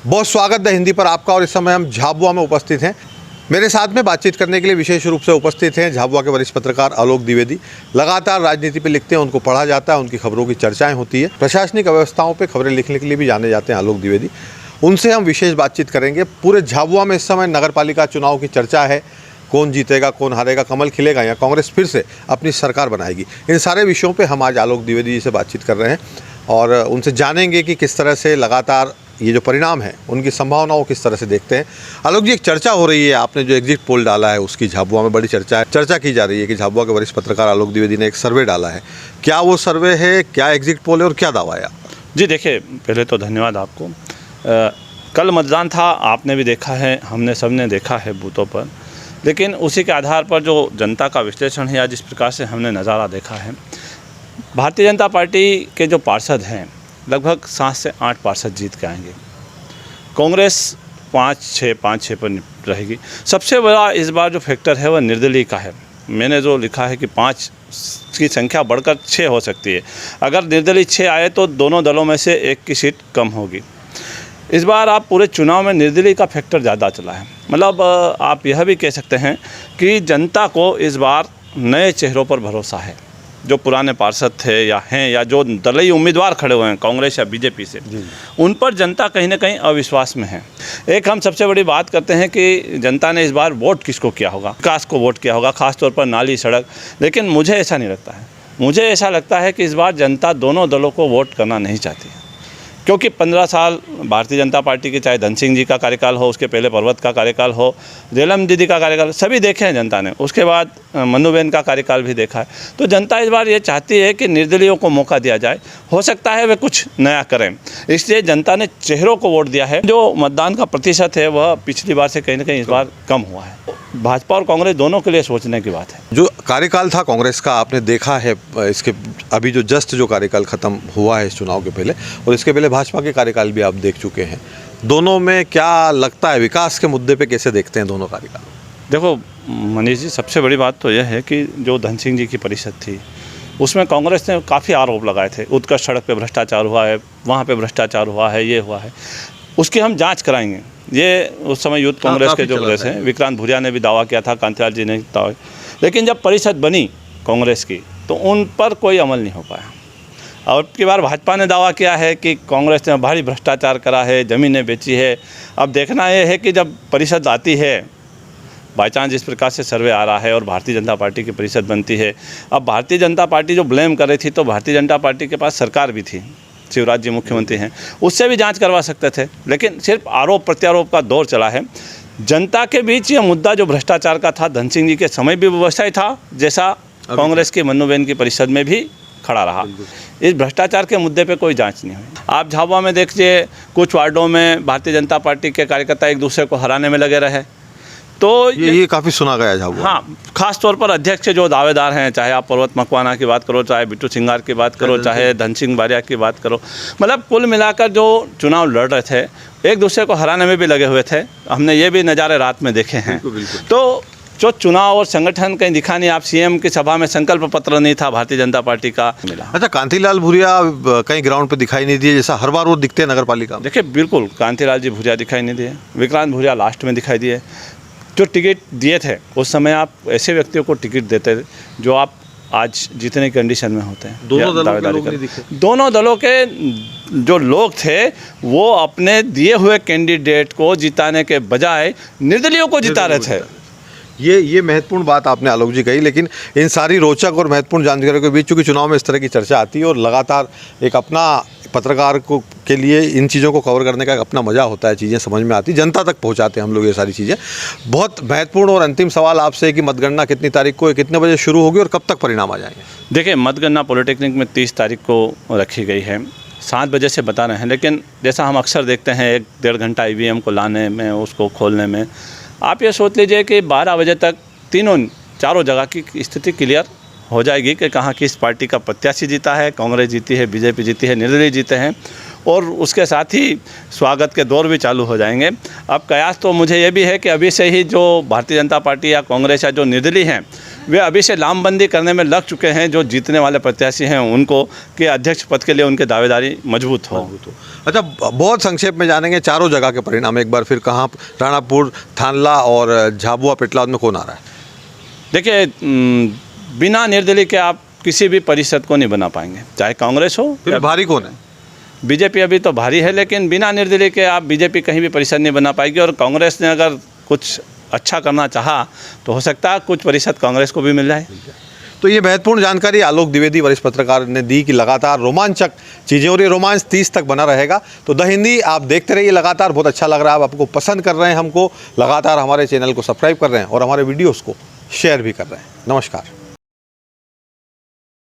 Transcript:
बहुत स्वागत है हिंदी पर आपका। और इस समय हम झाबुआ में उपस्थित हैं। मेरे साथ में बातचीत करने के लिए विशेष रूप से उपस्थित हैं झाबुआ के वरिष्ठ पत्रकार आलोक द्विवेदी। लगातार राजनीति पे लिखते हैं, उनको पढ़ा जाता है, उनकी खबरों की चर्चाएं होती है। प्रशासनिक व्यवस्थाओं पे खबरें लिखने के लिए भी जाने जाते हैं आलोक द्विवेदी। उनसे हम विशेष बातचीत करेंगे। पूरे झाबुआ में इस समय नगरपालिका चुनाव की चर्चा है। कौन जीतेगा, कौन हारेगा, कमल खिलेगा या कांग्रेस फिर से अपनी सरकार बनाएगी, इन सारे विषयों पे हम आज आलोक द्विवेदी जी से बातचीत कर रहे हैं और उनसे जानेंगे कि किस तरह से लगातार ये जो परिणाम है उनकी संभावनाओं किस तरह से देखते हैं। आलोक जी, एक चर्चा हो रही है, आपने जो एग्जिट पोल डाला है उसकी झाबुआ में बड़ी चर्चा की जा रही है कि झाबुआ के वरिष्ठ पत्रकार आलोक द्विवेदी ने एक सर्वे डाला है। क्या वो सर्वे है, क्या एग्जिट पोल है और क्या दावा है? जी देखिए, पहले तो धन्यवाद आपको। कल मतदान था, आपने भी देखा है, हमने सबने देखा है बूथों पर। लेकिन उसी के आधार पर जो जनता का विश्लेषण है या जिस प्रकार से हमने नज़ारा देखा है, भारतीय जनता पार्टी के जो पार्षद हैं लगभग 7 से 8 पार्षद जीत के आएंगे। कांग्रेस 5-6 पर रहेगी। सबसे बड़ा इस बार जो फैक्टर है वह निर्दलीय का है। मैंने जो लिखा है कि 5 की संख्या बढ़कर 6 हो सकती है। अगर निर्दलीय 6 आए तो दोनों दलों में से एक की सीट कम होगी। इस बार आप पूरे चुनाव में निर्दलीय का फैक्टर ज़्यादा चला है। मतलब आप यह भी कह सकते हैं कि जनता को इस बार नए चेहरों पर भरोसा है। जो पुराने पार्षद थे या हैं या जो दलीय उम्मीदवार खड़े हुए हैं कांग्रेस या बीजेपी से, उन पर जनता कहीं ना कहीं अविश्वास में है। एक हम सबसे बड़ी बात करते हैं कि जनता ने इस बार वोट किसको किया होगा, विकास को वोट किया होगा, खासतौर पर नाली सड़क। लेकिन मुझे ऐसा नहीं लगता है। मुझे ऐसा लगता है कि इस बार जनता दोनों दलों को वोट करना नहीं चाहती है, क्योंकि 15 साल भारतीय जनता पार्टी के, चाहे धन सिंह जी का कार्यकाल हो, उसके पहले पर्वत का कार्यकाल हो, रेलम दीदी का कार्यकाल, सभी देखे हैं जनता ने। उसके बाद मनुबेन का कार्यकाल भी देखा है। तो जनता इस बार ये चाहती है कि निर्दलीयों को मौका दिया जाए। हो सकता है वे कुछ नया करें, इसलिए जनता ने चेहरों को वोट दिया है। जो मतदान का प्रतिशत है वह पिछली बार से कहीं ना कहीं इस बार कम हुआ है। भाजपा और कांग्रेस दोनों के लिए सोचने की बात है। जो कार्यकाल था कांग्रेस का, आपने देखा है इसके अभी जो जस्ट जो कार्यकाल खत्म हुआ है इस चुनाव के पहले, और इसके पहले भाजपा के कार्यकाल भी आप देख चुके हैं। दोनों में क्या लगता है, विकास के मुद्दे पे कैसे देखते हैं दोनों कार्यकाल? देखो मनीष जी, सबसे बड़ी बात तो यह है कि जो धन सिंह जी की परिषद थी उसमें कांग्रेस ने काफ़ी आरोप लगाए थे। उत्कर्ष सड़क पे भ्रष्टाचार हुआ है, वहाँ पे भ्रष्टाचार हुआ है, ये हुआ है। उसकी हम जांच कराएंगे। ये उस समय यूथ कांग्रेस के जो कांग्रेस हैं, विक्रांत भूरिया ने भी दावा किया था, कांतिलाल जी ने दावा। लेकिन जब परिषद बनी कांग्रेस की तो उन पर कोई अमल नहीं हो पाया। और की बार भाजपा ने दावा किया है कि कांग्रेस ने भारी भ्रष्टाचार करा है, ज़मीनें बेची है। अब देखना यह है कि जब परिषद आती है, बाई चांस जिस प्रकार से सर्वे आ रहा है और भारतीय जनता पार्टी की परिषद बनती है। अब भारतीय जनता पार्टी जो ब्लेम कर रही थी, तो भारतीय जनता पार्टी के पास सरकार भी थी, शिवराज जी मुख्यमंत्री हैं, उससे भी जांच करवा सकते थे। लेकिन सिर्फ आरोप प्रत्यारोप का दौर चला है। जनता के बीच ये मुद्दा जो भ्रष्टाचार का था, धन सिंह जी के समय भी वैसा ही था जैसा कांग्रेस की मनुबेन की परिषद में भी खड़ा रहा। इस भ्रष्टाचार के मुद्दे पे कोई जांच नहीं हुई। आप झाबुआ में देखिए, कुछ वार्डों में भारतीय जनता पार्टी के कार्यकर्ता एक दूसरे को हराने में लगे रहे। तो ये काफ़ी सुना गया झाबुआ। हाँ, खास तौर पर अध्यक्ष जो दावेदार हैं, चाहे आप पर्वत मकवाना की बात करो, चाहे बिट्टू सिंगार की बात करो, चाहे धन सिंह बारिया की बात करो, मतलब कुल मिलाकर जो चुनाव लड़ रहे थे एक दूसरे को हराने में भी लगे हुए थे। हमने ये भी नज़ारे रात में देखे हैं। तो जो चुनाव और संगठन कहीं दिखा नहीं। आप सीएम की सभा में संकल्प पत्र नहीं था भारतीय जनता पार्टी का मिला। अच्छा, कांतिलाल भूरिया कहीं ग्राउंड पे दिखाई नहीं दिए जैसा हर बार वो दिखते हैं नगर पालिका में? देखिए, बिल्कुल कांतिलाल जी भूरिया दिखाई नहीं दिए, विक्रांत भूरिया लास्ट में दिखाई दिए। जो टिकट दिए थे उस समय आप ऐसे व्यक्तियों को टिकट देते जो आप आज जीतने की कंडीशन में होते हैं। दोनों दलों के जो लोग थे वो अपने दिए हुए कैंडिडेट को जिताने के बजाय निर्दलीयों को जिता रहे थे। ये महत्वपूर्ण बात आपने आलोक जी कही। लेकिन इन सारी रोचक और महत्वपूर्ण जानकारियों के बीच चूँकि चुनाव में इस तरह की चर्चा आती है और लगातार एक अपना पत्रकार को के लिए इन चीज़ों को कवर करने का एक अपना मज़ा होता है, चीज़ें समझ में आती, जनता तक पहुंचाते हैं हम लोग ये सारी चीज़ें। बहुत महत्वपूर्ण और अंतिम सवाल आपसे है कि मतगणना कितनी तारीख को, कितने बजे शुरू होगी और कब तक परिणाम आ जाएंगे? देखिए, मतगणना पॉलिटेक्निक में 30 तारीख को रखी गई है। 7 बजे से बता रहे हैं, लेकिन जैसा हम अक्सर देखते हैं 1-1.5 घंटा ईवीएम को लाने में, उसको खोलने में। आप ये सोच लीजिए कि 12 बजे तक चारों जगह की स्थिति क्लियर हो जाएगी कि कहाँ किस पार्टी का प्रत्याशी जीता है, कांग्रेस जीती है, बीजेपी जीती है, निर्दलीय जीते हैं। और उसके साथ ही स्वागत के दौर भी चालू हो जाएंगे। अब कयास तो मुझे ये भी है कि अभी से ही जो भारतीय जनता पार्टी या कांग्रेस या जो निर्दलीय हैं वे अभी से लामबंदी करने में लग चुके हैं, जो जीतने वाले प्रत्याशी हैं उनको, कि अध्यक्ष पद के लिए उनकी दावेदारी मजबूत हो। अच्छा, बहुत संक्षेप में जानेंगे चारों जगह के परिणाम एक बार फिर। कहाँ राणापुर, थानला और झाबुआ पेटलाद में कौन आ रहा है? देखिए, बिना निर्दलीय के आप किसी भी परिषद को नहीं बना पाएंगे, चाहे कांग्रेस हो फिर या भारी कौन है? बीजेपी। अभी तो भारी है, लेकिन बिना निर्दलीय के आप बीजेपी कहीं भी परिषद नहीं बना पाएगी। और कांग्रेस ने अगर कुछ अच्छा करना चाहा तो हो सकता है कुछ परिषद कांग्रेस को भी मिल जाए। तो ये महत्वपूर्ण जानकारी आलोक द्विवेदी वरिष्ठ पत्रकार ने दी कि लगातार रोमांचक चीज़ें और ये रोमांच 30 तक बना रहेगा। तो द हिंदी आप देखते रहिए लगातार, बहुत अच्छा लग रहा है, आप आपको पसंद कर रहे हैं, हमको लगातार हमारे चैनल को सब्सक्राइब कर रहे हैं और हमारे वीडियोज़ को शेयर भी कर रहे हैं। नमस्कार।